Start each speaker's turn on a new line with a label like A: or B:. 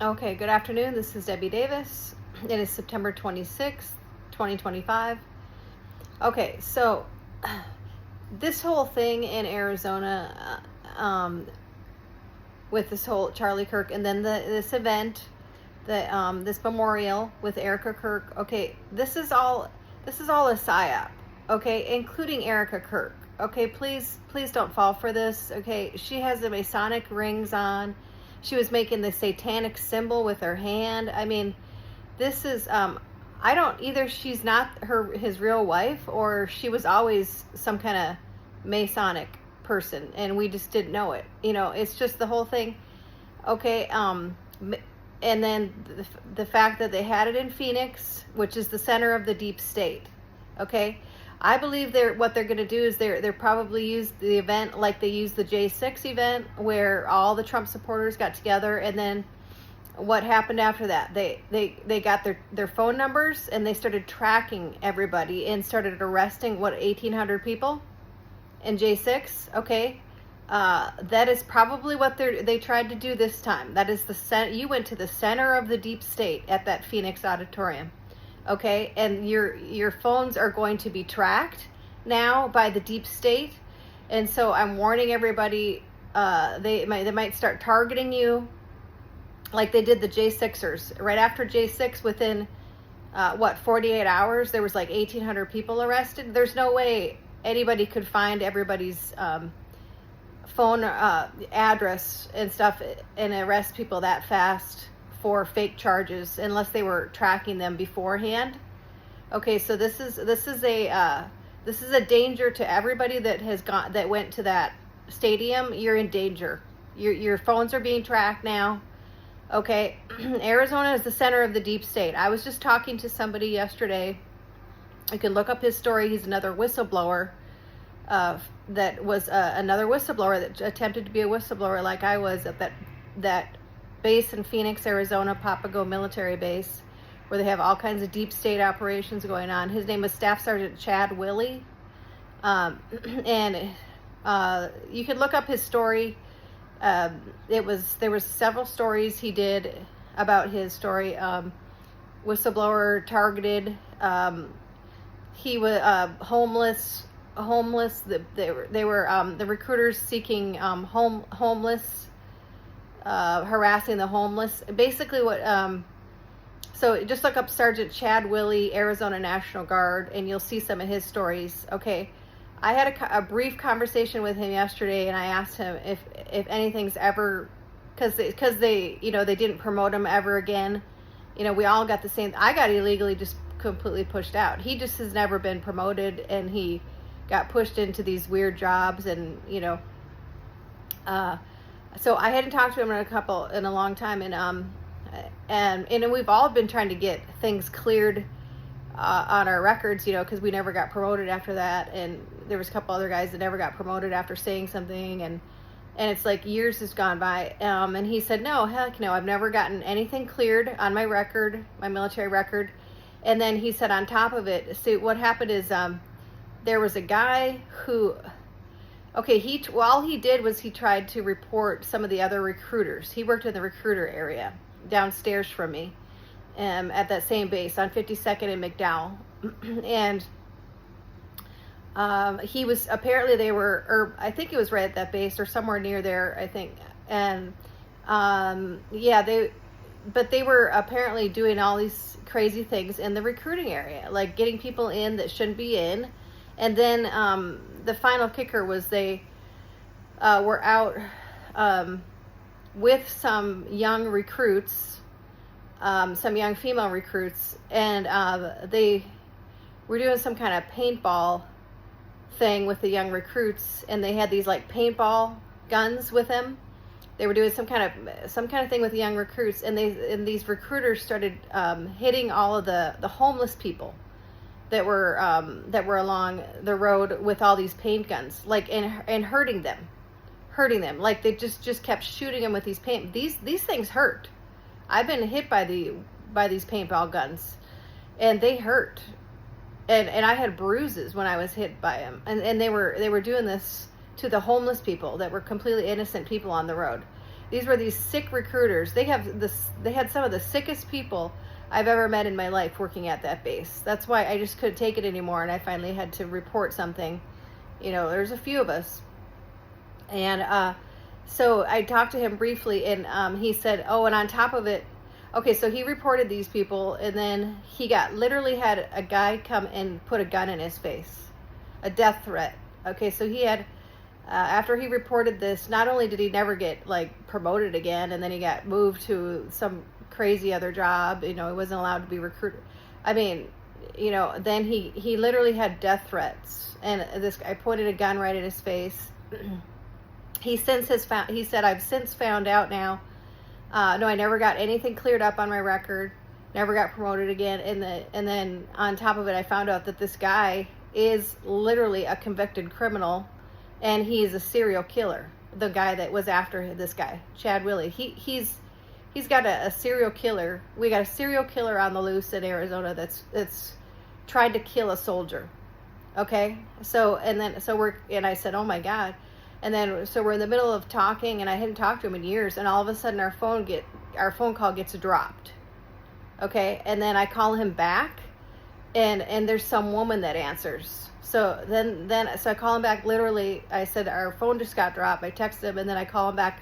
A: Okay, good afternoon. This is Debbie Davis. It is September 26th, 2025. Okay, so this whole thing in Arizona with this whole Charlie Kirk and then this event, this memorial with Erica Kirk. Okay, this is all a psyop. Okay, including Erica Kirk. Okay, please don't fall for this. Okay, she has the Masonic rings on. She was making the satanic symbol with her hand. I mean, this is either she's not his real wife, or she was always some kind of Masonic person and we just didn't know it. It's just the whole thing. Okay, and then the fact that they had it in Phoenix, which is the center of the deep state. Okay, I believe what they're going to do is they're probably use the event like they used the J6 event, where all the Trump supporters got together, and then what happened after that? They got their phone numbers and they started tracking everybody and started arresting 1,800 people in J6. Okay, that is probably what they tried to do this time. That is you went to the center of the deep state at that Phoenix auditorium. Okay, and your phones are going to be tracked now by the deep state, and so I'm warning everybody. They might start targeting you, like they did the J6'ers. Right after J6, within 48 hours, there was like 1,800 people arrested. There's no way anybody could find everybody's phone address and stuff and arrest people that fast for fake charges unless they were tracking them beforehand. Okay, so this is a danger to everybody that went to that stadium. You're in danger. Your phones are being tracked now. Okay, Arizona is the center of the deep state. I was just talking to somebody yesterday. You can look up his story. He's another whistleblower. That was another whistleblower that attempted to be a whistleblower like I was at that base in Phoenix, Arizona, Papago military base, where they have all kinds of deep state operations going on. His name was Staff Sergeant Chad Willey. And you could look up his story. There was several stories he did about his story. Whistleblower targeted. He was homeless. They were the recruiters seeking homeless. Harassing the homeless. Basically so just look up Sergeant Chad Willey, Arizona National Guard, and you'll see some of his stories. Okay, I had a brief conversation with him yesterday, and I asked him if anything's ever, because they didn't promote him ever again. We all got the same. I got illegally just completely pushed out. He just has never been promoted, and he got pushed into these weird jobs, and so I hadn't talked to him in a long time, and we've all been trying to get things cleared on our records, because we never got promoted after that, and there was a couple other guys that never got promoted after saying something, and it's like years has gone by, and he said, no, heck no, I've never gotten anything cleared on my record, my military record. And then he said, on top of it, see, what happened is there was a guy who. Okay, all he did was he tried to report some of the other recruiters. He worked in the recruiter area downstairs from me at that same base on 52nd and McDowell. And he was, apparently they were, or I think it was right at that base or somewhere near there, I think. And they were apparently doing all these crazy things in the recruiting area, like getting people in that shouldn't be in. And then the final kicker was they were out with some young recruits, some young female recruits, and they were doing some kind of paintball thing with the young recruits, and they had these like paintball guns with them. They were doing some kind of thing with the young recruits, and these recruiters started hitting all of the homeless people that were along the road with all these paint guns, like and hurting them, like they just kept shooting them with these paint. These things hurt. I've been hit by these paintball guns, and they hurt, and I had bruises when I was hit by them. And they were doing this to the homeless people that were completely innocent people on the road. These were these sick recruiters. They had some of the sickest people I've ever met in my life working at that base. That's why I just couldn't take it anymore, and I finally had to report something. You know, there's a few of us. And so I talked to him briefly, and he said, oh, and on top of it, okay, so he reported these people, and then he literally had a guy come and put a gun in his face, a death threat. Okay, so he had, after he reported this, not only did he never get like promoted again, and then he got moved to some crazy other job, you know, he wasn't allowed to be recruited. I mean, you know, then he literally had death threats, and this guy pointed a gun right in his face. He said, I've since found out now. No, I never got anything cleared up on my record. Never got promoted again. And then on top of it, I found out that this guy is literally a convicted criminal, and he's a serial killer. The guy that was after this guy, Chad Willie, he's got a serial killer. We got a serial killer on the loose in Arizona that's tried to kill a soldier. Okay, so I said, oh my God. And then, so we're in the middle of talking, and I hadn't talked to him in years, and all of a sudden our phone call gets dropped. Okay, and then I call him back, and there's some woman that answers. So then I call him back. Literally, I said our phone just got dropped. I texted him, and then I call him back